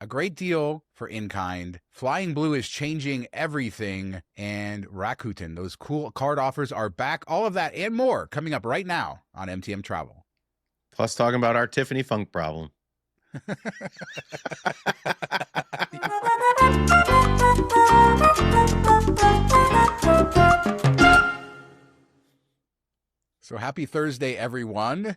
a great deal for inKind. Flying Blue is changing everything, and Rakuten, those cool card offers are back. All of that and more coming up right now on MTM Travel. Plus talking about our Tiffany funk problem. So happy Thursday, everyone.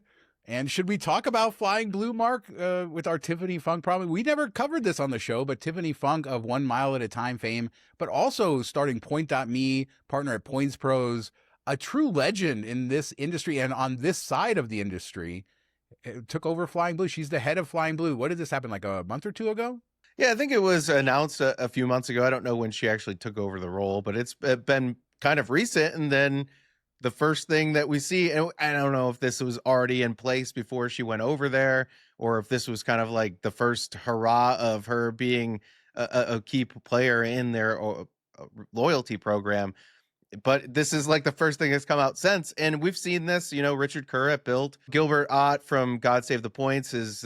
And should we talk about Flying Blue, Mark, with our Tiffany Funk problem? We never covered this on the show, but Tiffany Funk of 1 Mile at a Time fame, but also starting Point.me, partner at Points Pros, a true legend in this industry and on this side of the industry, took over Flying Blue. She's the head of Flying Blue. What did this happen, like a month or two ago? Yeah, I think it was announced a few months ago. I don't know when she actually took over the role, but it's been kind of recent. And then the first thing that we see, and I don't know if this was already in place before she went over there, or if this was kind of like the first hurrah of her being a key player in their loyalty program. But this is like the first thing that's come out since. And we've seen this, Richard Kerr at Built. Gilbert Ott from God Save the Points is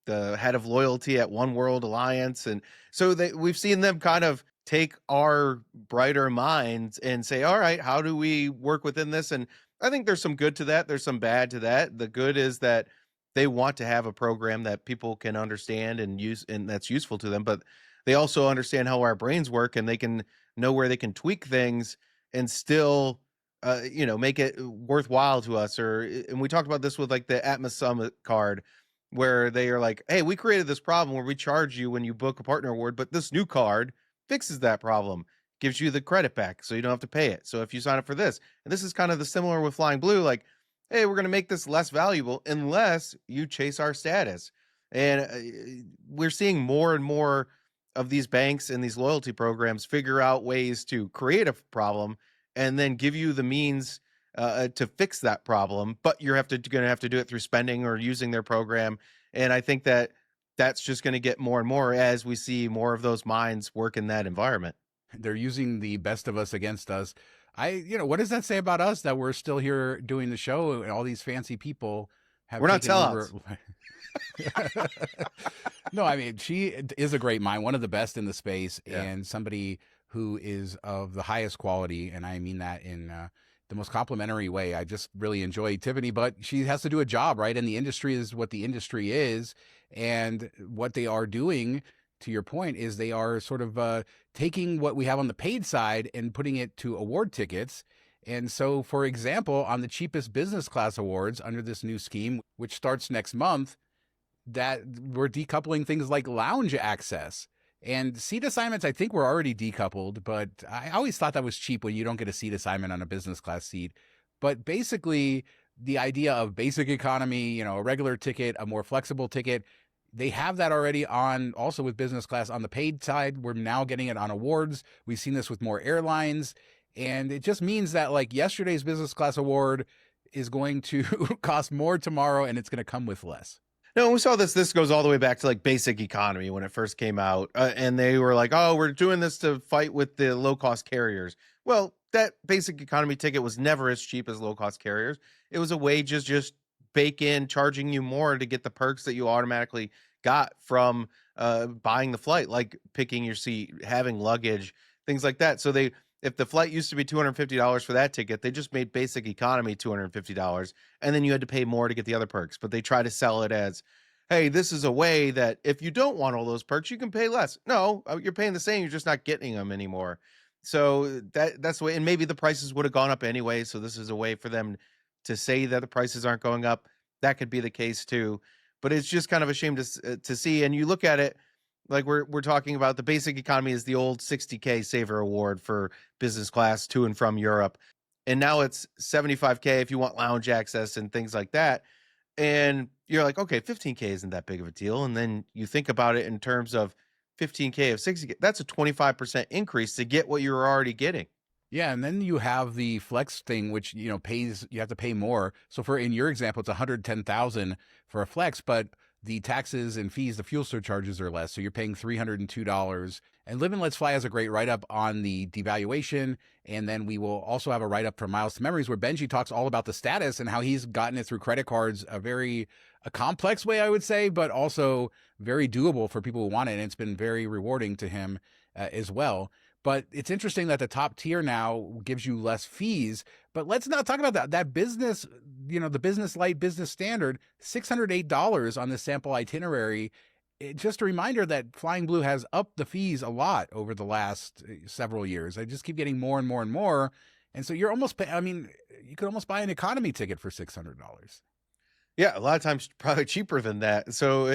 the head of loyalty at One World Alliance. And so we've seen them kind of take our brighter minds and say, all right, how do we work within this? And I think there's some good to that. There's some bad to that. The good is that they want to have a program that people can understand and use, and that's useful to them. But they also understand how our brains work, and they can know where they can tweak things and still, make it worthwhile to us. And we talked about this with like the Atmos Summit card, where they are like, hey, we created this problem where we charge you when you book a partner award, but this new card fixes that problem, gives you the credit back so you don't have to pay it. So if you sign up for this, and this is kind of the similar with Flying Blue, like, hey, we're going to make this less valuable unless you chase our status. And we're seeing more and more of these banks and these loyalty programs figure out ways to create a problem and then give you the means to fix that problem, but you're going to have to do it through spending or using their program. And I think that that's just going to get more and more as we see more of those minds work in that environment. They're using the best of us against us. What does that say about us that we're still here doing the show and all these fancy people have We're not taken sellouts. over? No, I mean, she is a great mind, one of the best in the space, Yeah. and somebody who is of the highest quality. And I mean that in the most complimentary way. I just really enjoy Tiffany, but she has to do a job, right? And the industry is what the industry is. And what they are doing, to your point, is they are sort of taking what we have on the paid side and putting it to award tickets. And so, for example, on the cheapest business class awards under this new scheme, which starts next month, that we're decoupling things like lounge access. And seat assignments, I think, were already decoupled, but I always thought that was cheap when you don't get a seat assignment on a business class seat. But basically, the idea of basic economy, a regular ticket, a more flexible ticket, they have that already on also with business class on the paid side. We're now getting it on awards. We've seen this with more airlines. And it just means that like yesterday's business class award is going to cost more tomorrow, and it's going to come with less. No, we saw this. This goes all the way back to like basic economy when it first came out. And they were like, oh, we're doing this to fight with the low cost carriers. Well, that basic economy ticket was never as cheap as low cost carriers. It was a way just bake in charging you more to get the perks that you automatically got from buying the flight, like picking your seat, having luggage, things like that. So if the flight used to be $250 for that ticket, they just made basic economy $250, and then you had to pay more to get the other perks. But they try to sell it as, hey, this is a way that if you don't want all those perks, you can pay less. No, you're paying the same. You're just not getting them anymore. So that's the way. And maybe the prices would have gone up anyway. So this is a way for them to say that the prices aren't going up. That could be the case too. But it's just kind of a shame to see. And you look at it, like we're talking about, the basic economy is the old $60K Saver Award for business class to and from Europe. And now it's $75K if you want lounge access and things like that. And you're like, okay, $15K isn't that big of a deal. And then you think about it in terms of $15K of $60K. That's a 25% increase to get what you're already getting. Yeah, and then you have the flex thing, which pays, you have to pay more. So in your example, it's $110,000 for a flex, but the taxes and fees, the fuel surcharges are less. So you're paying $302. And Live and Let's Fly has a great write up on the devaluation. And then we will also have a write up from Miles to Memories where Benji talks all about the status and how he's gotten it through credit cards, a complex way, I would say, but also very doable for people who want it. And it's been very rewarding to him as well. But it's interesting that the top tier now gives you less fees. But let's not talk about that. That business, the business light, business standard, $608 on the sample itinerary. Just a reminder that Flying Blue has upped the fees a lot over the last several years. I just keep getting more and more and more. And so you're almost, you could almost buy an economy ticket for $600. Yeah, a lot of times probably cheaper than that. So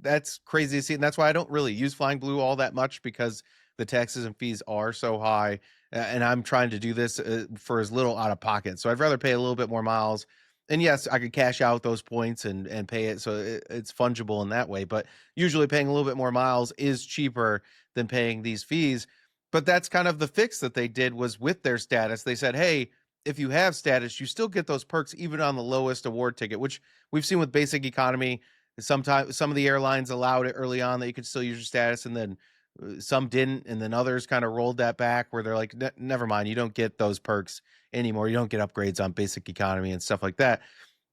that's crazy to see. And that's why I don't really use Flying Blue all that much, because the taxes and fees are so high. And I'm trying to do this for as little out of pocket. So I'd rather pay a little bit more miles. And yes, I could cash out those points and pay it. So it's fungible in that way. But usually paying a little bit more miles is cheaper than paying these fees. But that's kind of the fix that they did, was with their status. They said, hey, if you have status, you still get those perks even on the lowest award ticket, which we've seen with basic economy. Sometimes some of the airlines allowed it early on that you could still use your status, and then some didn't, and then others kind of rolled that back where they're like, never mind, you don't get those perks anymore. You don't get upgrades on basic economy and stuff like that.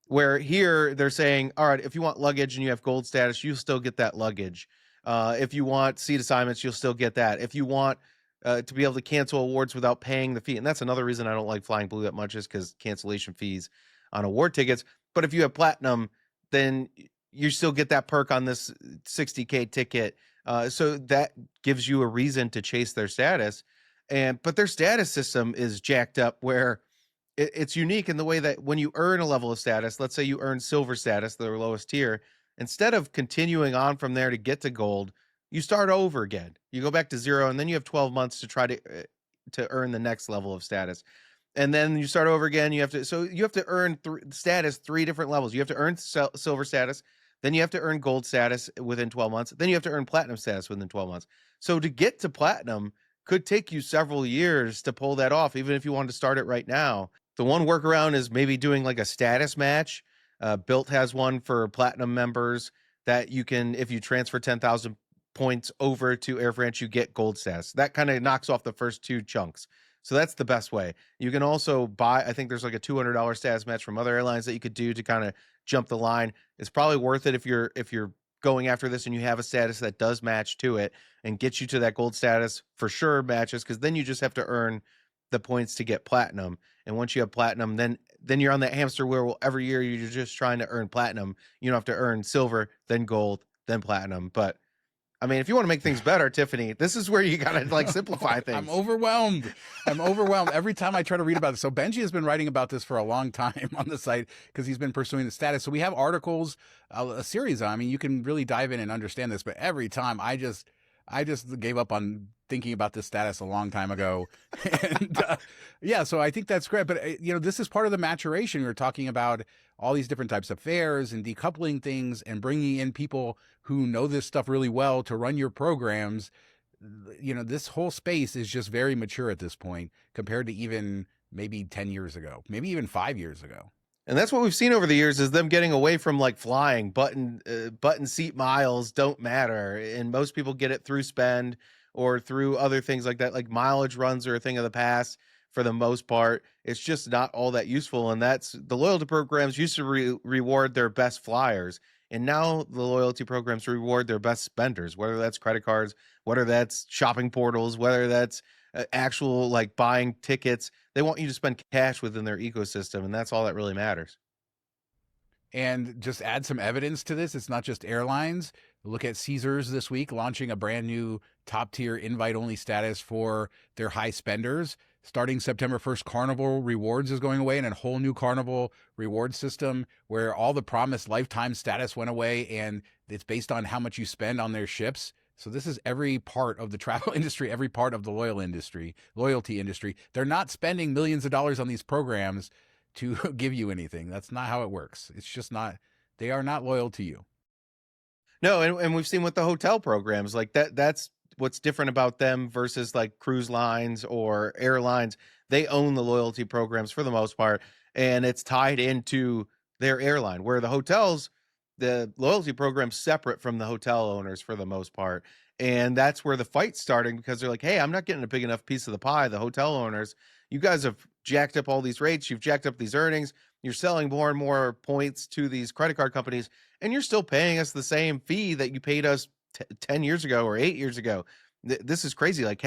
Where here they're saying, all right, if you want luggage and you have gold status, you still get that luggage. If you want seat assignments, you'll still get that. If you want to be able to cancel awards without paying the fee. And that's another reason I don't like Flying Blue that much, is because cancellation fees on award tickets. But if you have platinum, then you still get that perk on this 60K ticket. So that gives you a reason to chase their status. But their status system is jacked up, where it's unique in the way that when you earn a level of status, let's say you earn silver status, their lowest tier, instead of continuing on from there to get to gold, you start over again. You go back to 0, and then you have 12 months to try to earn the next level of status. And then you start over again. You have to earn status 3 different levels. You have to earn silver status, then you have to earn gold status within 12 months, then you have to earn platinum status within 12 months. So to get to platinum could take you several years to pull that off, even if you wanted to start it right now. The one workaround is maybe doing like a status match. Built has one for platinum members that you can, if you transfer 10,000 points over to Air France, you get gold status. That kind of knocks off the first 2 chunks. So that's the best way. You can also buy, I think there's like a $200 status match from other airlines that you could do to kind of jump the line. It's probably worth it if you're going after this and you have a status that does match to it and get you to that gold status. For sure matches, because then you just have to earn the points to get platinum. And once you have platinum, then you're on that hamster wheel. Well, every year you're just trying to earn platinum. You don't have to earn silver, then gold, then platinum. But I mean, if you want to make things better, Tiffany, this is where you got to like simplify things. I'm overwhelmed. Every time I try to read about this. So Benji has been writing about this for a long time on the site because he's been pursuing the status. So we have articles, a series. I mean, you can really dive in and understand this, but every time I just gave up on thinking about this status a long time ago. And yeah, so I think that's great. But, this is part of the maturation. We were talking about all these different types of fares and decoupling things and bringing in people who know this stuff really well to run your programs. This whole space is just very mature at this point compared to even maybe 10 years ago, maybe even 5 years ago. And that's what we've seen over the years, is them getting away from like flying. Button seat miles don't matter. And most people get it through spend or through other things like that. Like mileage runs are a thing of the past for the most part. It's just not all that useful. And that's the loyalty programs used to reward their best flyers. And now the loyalty programs reward their best spenders, whether that's credit cards, whether that's shopping portals, whether that's actual like buying tickets. They want you to spend cash within their ecosystem, and that's all that really matters. And just add some evidence to this. It's not just airlines. Look at Caesars this week launching a brand new top tier invite only status for their high spenders. Starting September 1st, Carnival Rewards is going away, and a whole new Carnival reward system where all the promised lifetime status went away, and it's based on how much you spend on their ships. So this is every part of the travel industry, every part of the loyalty industry. They're not spending millions of dollars on these programs to give you anything. That's not how it works. It's just not, they are not loyal to you. No, and we've seen with the hotel programs like that's what's different about them versus like cruise lines or airlines. They own the loyalty programs for the most part, and it's tied into their airline, where the hotels, the loyalty program's separate from the hotel owners for the most part. And that's where the fight's starting because they're like, hey, I'm not getting a big enough piece of the pie. The hotel owners, you guys have jacked up all these rates, you've jacked up these earnings, you're selling more and more points to these credit card companies, and you're still paying us the same fee that you paid us 10 years ago or 8 years ago. This is crazy. Like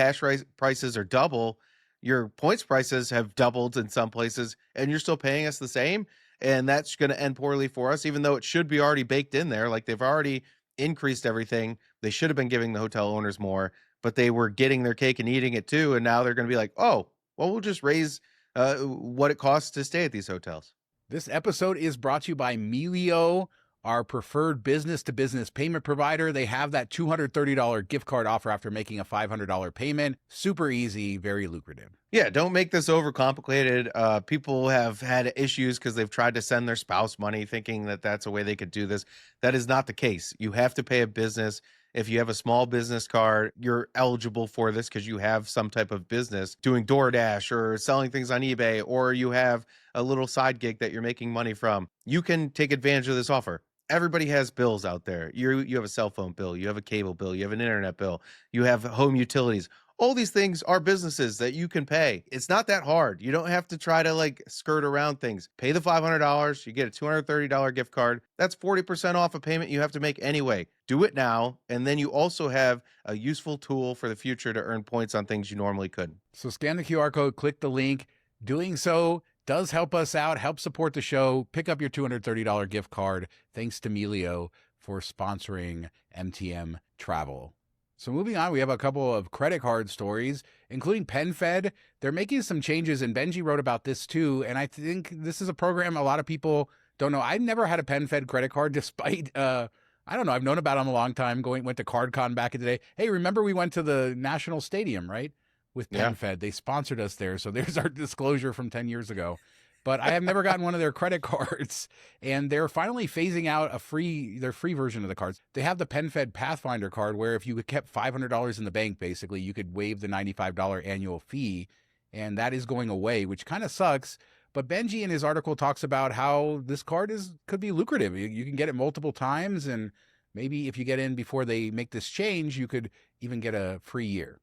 prices are double. Your points prices have doubled in some places, and you're still paying us the same, and that's going to end poorly for us, even though it should be already baked in there. Like they've already increased everything. They should have been giving the hotel owners more, but they were getting their cake and eating it too. And now they're going to be like, oh, well, we'll just raise what it costs to stay at these hotels. This episode is brought to you by Melio, our preferred business to business payment provider. They have that $230 gift card offer after making a $500 payment. Super easy, very lucrative. Yeah, don't make this overcomplicated. People have had issues because they've tried to send their spouse money thinking that that's a way they could do this. That is not the case. You have to pay a business. If you have a small business card, you're eligible for this because you have some type of business doing DoorDash or selling things on eBay, or you have a little side gig that you're making money from. You can take advantage of this offer. Everybody has bills out there. You have a cell phone bill, you have a cable bill, you have an internet bill, you have home utilities. All these things are businesses that you can pay. It's not that hard. You don't have to try to like skirt around things. Pay the $500, you get a $230 gift card. That's 40% off a payment you have to make anyway. Do it now, and then you also have a useful tool for the future to earn points on things you normally couldn't. So scan the QR code, click the link. Doing so does help us out, help support the show. Pick up your $230 gift card. Thanks to Melio for sponsoring MTM Travel. So moving on, we have a couple of credit card stories, including PenFed. They're making some changes, and Benji wrote about this too. And I think this is a program a lot of people don't know. I've never had a PenFed credit card, despite I don't know. I've known about them a long time. Went to CardCon back in the day. Hey, remember we went to the National Stadium, right? With PenFed. Yeah. They sponsored us there. So there's our disclosure from 10 years ago. But I have never gotten one of their credit cards, and they're finally phasing out their free version of the cards. They have the PenFed Pathfinder card, where if you kept $500 in the bank, basically, you could waive the $95 annual fee, and that is going away, which kind of sucks. But Benji in his article talks about how this card could be lucrative. You can get it multiple times, and maybe if you get in before they make this change, you could even get a free year.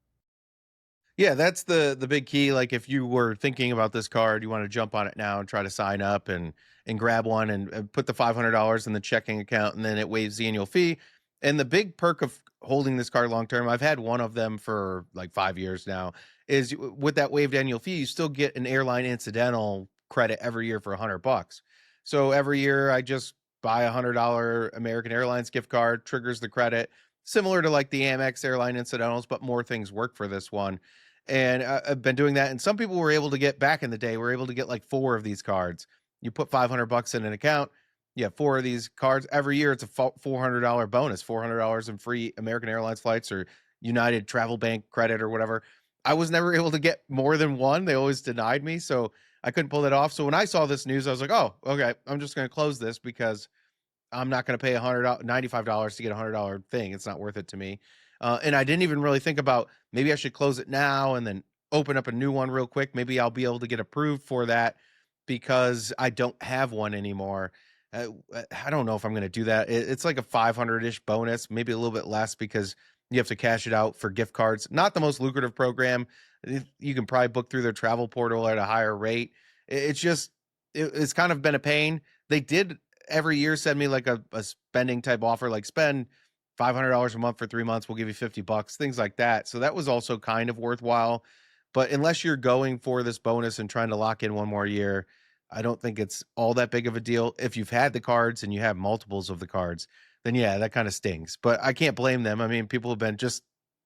Yeah, that's the big key. Like if you were thinking about this card, you want to jump on it now and try to sign up and grab one and put the $500 in the checking account, and then it waives the annual fee. And the big perk of holding this card long term, I've had one of them for like 5 years now, is with that waived annual fee, you still get an airline incidental credit every year for $100. So every year I just buy $100 American Airlines gift card, triggers the credit, similar to like the Amex airline incidentals, but more things work for this one. And I've been doing that. And some people were able to get, back in the day, were able to get like 4 of these cards. You put $500 in an account, you have 4 of these cards every year. It's a $400 bonus, $400 in free American Airlines flights or United Travel Bank credit or whatever. I was never able to get more than one. They always denied me, so I couldn't pull that off. So when I saw this news, I was like, oh, okay, I'm just going to close this because I'm not going to pay $95 to get a $100 thing. It's not worth it to me. And I didn't even really think about, maybe I should close it now and then open up a new one real quick. Maybe I'll be able to get approved for that because I don't have one anymore. I don't know if I'm going to do that. It's like a 500-ish bonus, maybe a little bit less because you have to cash it out for gift cards. Not the most lucrative program. You can probably book through their travel portal at a higher rate. It's kind of been a pain. They did every year send me like a spending type offer, like spend $500 a month for 3 months, we'll give you $50, things like that. So that was also kind of worthwhile. But unless you're going for this bonus and trying to lock in one more year, I don't think it's all that big of a deal. If you've had the cards and you have multiples of the cards, then yeah, that kind of stings. But I can't blame them. I mean, people have been just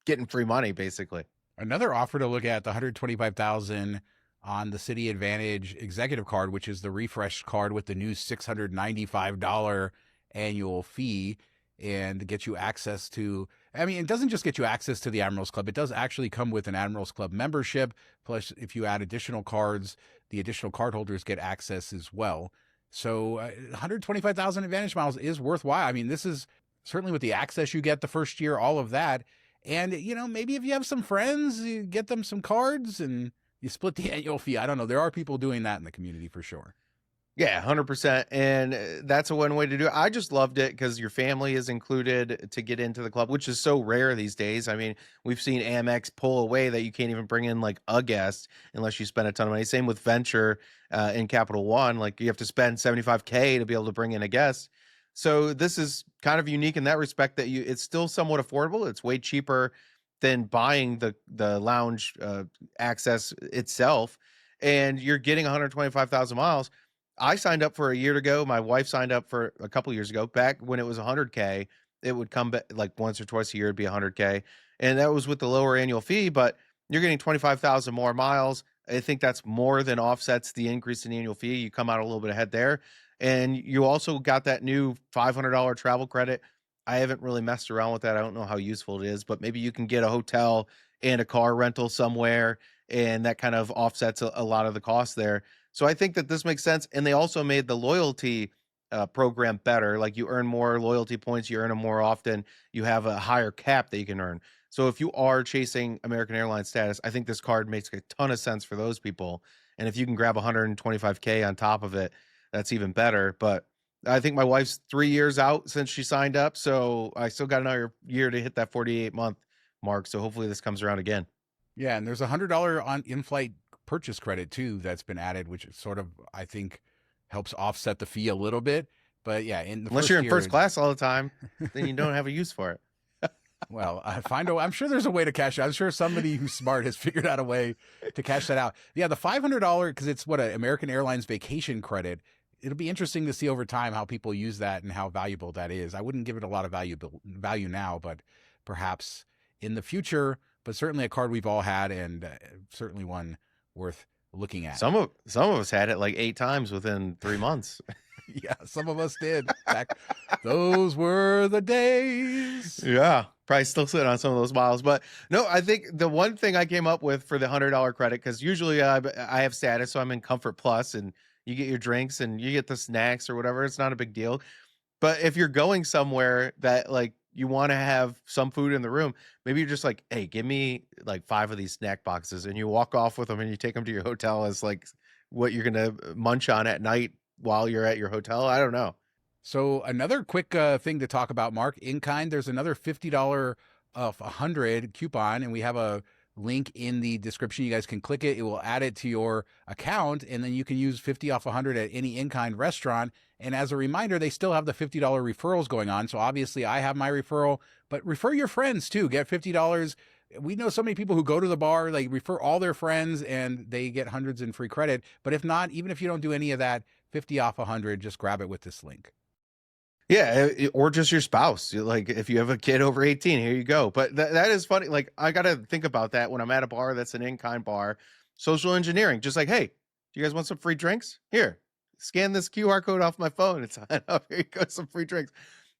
getting free money, basically. Another offer to look at, the $125,000 on the Citi AAdvantage executive card, which is the refresh card with the new $695 annual fee, and get you access to, I mean, it doesn't just get you access to the Admirals Club. It does actually come with an Admirals Club membership. Plus, if you add additional cards, the additional cardholders get access as well. So 125,000 Advantage miles is worthwhile. I mean, this is certainly with the access you get the first year, all of that. And, you know, maybe if you have some friends, you get them some cards and you split the annual fee. I don't know. There are people doing that in the community for sure. Yeah, 100%. And that's a one way to do it. I just loved it because your family is included to get into the club, which is so rare these days. I mean, we've seen Amex pull away that you can't even bring in like a guest unless you spend a ton of money. Same with Venture in Capital One. Like you have to spend 75K to be able to bring in a guest. So this is kind of unique in that respect that it's still somewhat affordable. It's way cheaper than buying the lounge access itself. And you're getting 125,000 miles. I signed up for a year ago. My wife signed up for a couple years ago. Back when it was 100K, it would come back like once or twice a year. It'd be 100K, and that was with the lower annual fee. But you're getting 25,000 more miles. I think that's more than offsets the increase in the annual fee. You come out a little bit ahead there, and you also got that new $500 travel credit. I haven't really messed around with that. I don't know how useful it is, but maybe you can get a hotel and a car rental somewhere, and that kind of offsets a lot of the costs there. So I think that this makes sense. And they also made the loyalty program better. Like you earn more loyalty points, you earn them more often. You have a higher cap that you can earn. So if you are chasing American Airlines status, I think this card makes a ton of sense for those people. And if you can grab 125K on top of it, that's even better. But I think my wife's 3 years out since she signed up. So I still got another year to hit that 48-month mark. So hopefully this comes around again. Yeah, and there's $100 on in-flight purchase credit too that's been added, which sort of I think helps offset the fee a little bit. But yeah, in the Unless first you're in first year, class all the time, then you don't have a use for it. well, I'm sure there's a way to cash it. I'm sure somebody who's smart has figured out a way to cash that out. Yeah, the $500 because it's what an American Airlines vacation credit. It'll be interesting to see over time how people use that and how valuable that is. I wouldn't give it a lot of value now, but perhaps in the future. But certainly a card we've all had, and certainly one worth looking at. Some of us had it like 8 times within 3 months. Yeah, some of us did. Those were the days. Yeah, probably still sitting on some of those miles. But no, I think the one thing I came up with for the $100 credit, because usually I have status, so I'm in Comfort Plus, and you get your drinks and you get the snacks or whatever. It's not a big deal. But if you're going somewhere that like you want to have some food in the room, maybe you're just like, hey, give me like 5 of these snack boxes, and you walk off with them and you take them to your hotel as like what you're gonna munch on at night while you're at your hotel. I don't know. So another quick thing to talk about, Mark, inKind, there's another $50 off 100 coupon, and we have a link in the description. You guys can click it. It will add it to your account, and then you can use 50 off 100 at any inKind restaurant. And as a reminder, they still have the $50 referrals going on. So obviously I have my referral, but refer your friends too. Get $50. We know so many people who go to the bar, like refer all their friends and they get hundreds in free credit. But if not, even if you don't do any of that, 50 off 100, just grab it with this link. Yeah, or just your spouse. Like if you have a kid over 18, here you go. But that is funny. Like I got to think about that when I'm at a bar that's an in-kind bar. Social engineering, just like, hey, do you guys want some free drinks? Here, scan this QR code off my phone. It's on up. Here you go, some free drinks.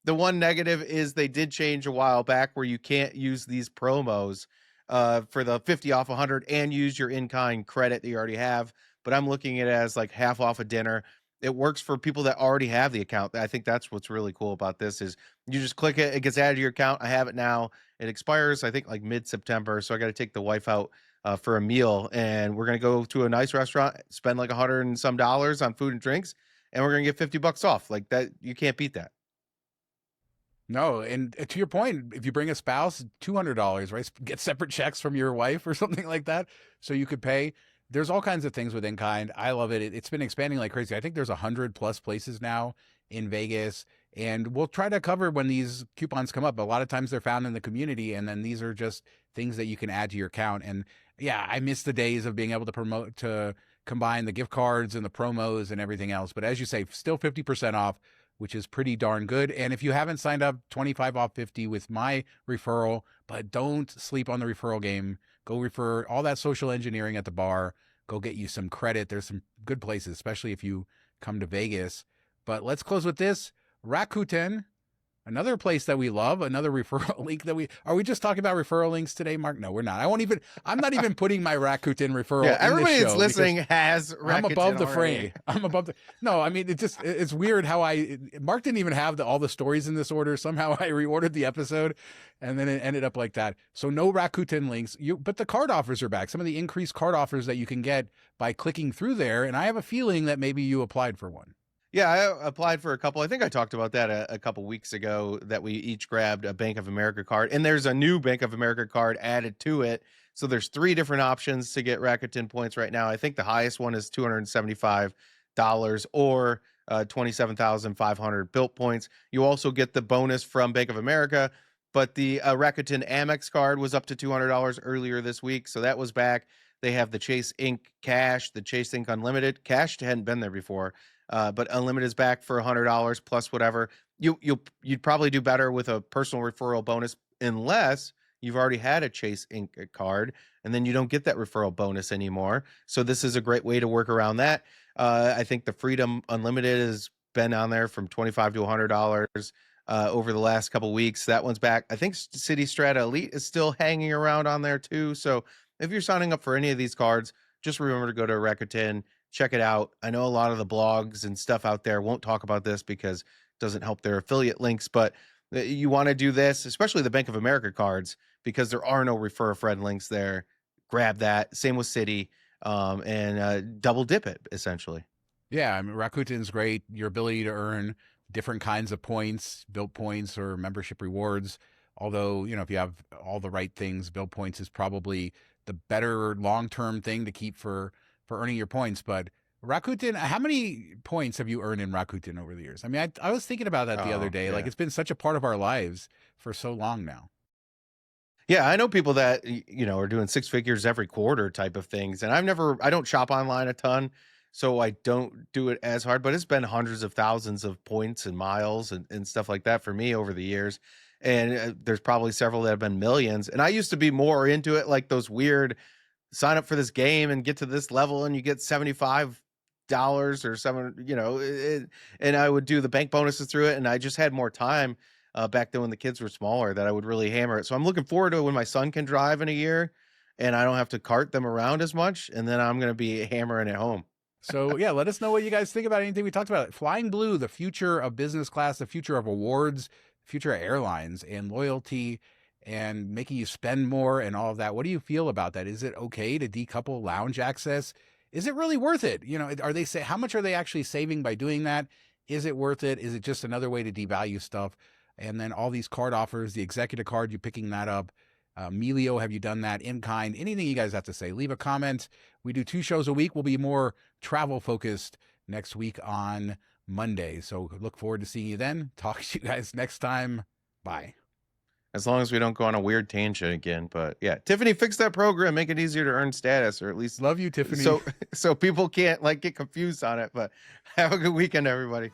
The one negative is they did change a while back where you can't use these promos for the 50 off 100 and use your in-kind credit that you already have. But I'm looking at it as like half off a dinner. It works for people that already have the account. I think that's what's really cool about this is you just click it, it gets added to your account. I have it now. It expires, I think, like mid-September. So I got to take the wife out for a meal, and we're going to go to a nice restaurant, spend like $100 and some on food and drinks, and we're going to get $50 off. Like that, you can't beat that. No, and to your point, if you bring a spouse, $200, right? Get separate checks from your wife or something like that, so you could pay. There's all kinds of things with inKind. I love it. It's been expanding like crazy. I think there's 100 plus places now in Vegas, and we'll try to cover when these coupons come up. A lot of times they're found in the community, and then these are just things that you can add to your account. And yeah, I miss the days of being able to combine the gift cards and the promos and everything else. But as you say, still 50% off, which is pretty darn good. And if you haven't signed up, 25 off 50 with my referral, but don't sleep on the referral game. Go refer all that social engineering at the bar. Go get you some credit. There's some good places, especially if you come to Vegas. But let's close with this. Rakuten, Another place that we love, another referral link that are we just talking about referral links today, Mark? No, we're not. I'm not even putting my Rakuten Yeah, referral in this everybody that's show because listening has I'm above Rakuten the already. fray. I'm above the. No, I mean, it's weird how Mark didn't even have all the stories in this order. Somehow I reordered the episode, and then it ended up like that. So no Rakuten links. But the card offers are back. Some of the increased card offers that you can get by clicking through there, and I have a feeling that maybe you applied for one. Yeah, I applied for a couple. I think I talked about that a couple weeks ago, that we each grabbed a Bank of America card, and there's a new Bank of America card added to it. So there's 3 different options to get Rakuten points right now. I think the highest one is $275 or 27,500 built points. You also get the bonus from Bank of America, but the Rakuten Amex card was up to $200 earlier this week, so that was back. They have the Chase Inc. Cash, the Chase Inc. Unlimited. Cash hadn't been there before. But Unlimited is back for $100 plus whatever. You'd probably do better with a personal referral bonus, unless you've already had a Chase Inc. card, and then you don't get that referral bonus anymore. So this is a great way to work around that. I think the Freedom Unlimited has been on there from $25 to $100 over the last couple weeks. That one's back. I think Citi Strata Elite is still hanging around on there too. So if you're signing up for any of these cards, just remember to go to Rakuten. Check it out. I know a lot of the blogs and stuff out there won't talk about this because it doesn't help their affiliate links, but you want to do this, especially the Bank of America cards, because there are no refer a friend links there. Grab that. Same with Citi, and double dip it, essentially. Yeah, I mean, Rakuten's great. Your ability to earn different kinds of points, built points or membership rewards. Although, if you have all the right things, built points is probably the better long-term thing to keep for earning your points. But Rakuten, how many points have you earned in Rakuten over the years? I mean, I was thinking about that the other day. Yeah. Like, it's been such a part of our lives for so long now. Yeah, I know people that are doing 6 figures every quarter type of things, and I don't shop online a ton, so I don't do it as hard. But it's been hundreds of thousands of points and miles and stuff like that for me over the years. And there's probably several that have been millions. And I used to be more into it, like those weird sign up for this game and get to this level and you get $75 or $7, and I would do the bank bonuses through it. And I just had more time back then when the kids were smaller that I would really hammer it. So I'm looking forward to when my son can drive in a year and I don't have to cart them around as much. And then I'm going to be hammering it home. So yeah, let us know what you guys think about anything we talked about. Flying Blue, the future of business class, the future of awards, future of airlines and loyalty and making you spend more and all of that. What do you feel about that? Is it okay to decouple lounge access? Is it really worth it? How much are they actually saving by doing that? Is it worth it? Is it just another way to devalue stuff? And then all these card offers, the executive card, you picking that up. Melio, have you done that? inKind, anything you guys have to say, leave a comment. We do 2 shows a week. We'll be more travel focused next week on Monday. So look forward to seeing you then. Talk to you guys next time. Bye. As long as we don't go on a weird tangent again. But yeah, Tiffany, fix that program, make it easier to earn status, or at least love you, Tiffany. So people can't get confused on it. But have a good weekend, everybody.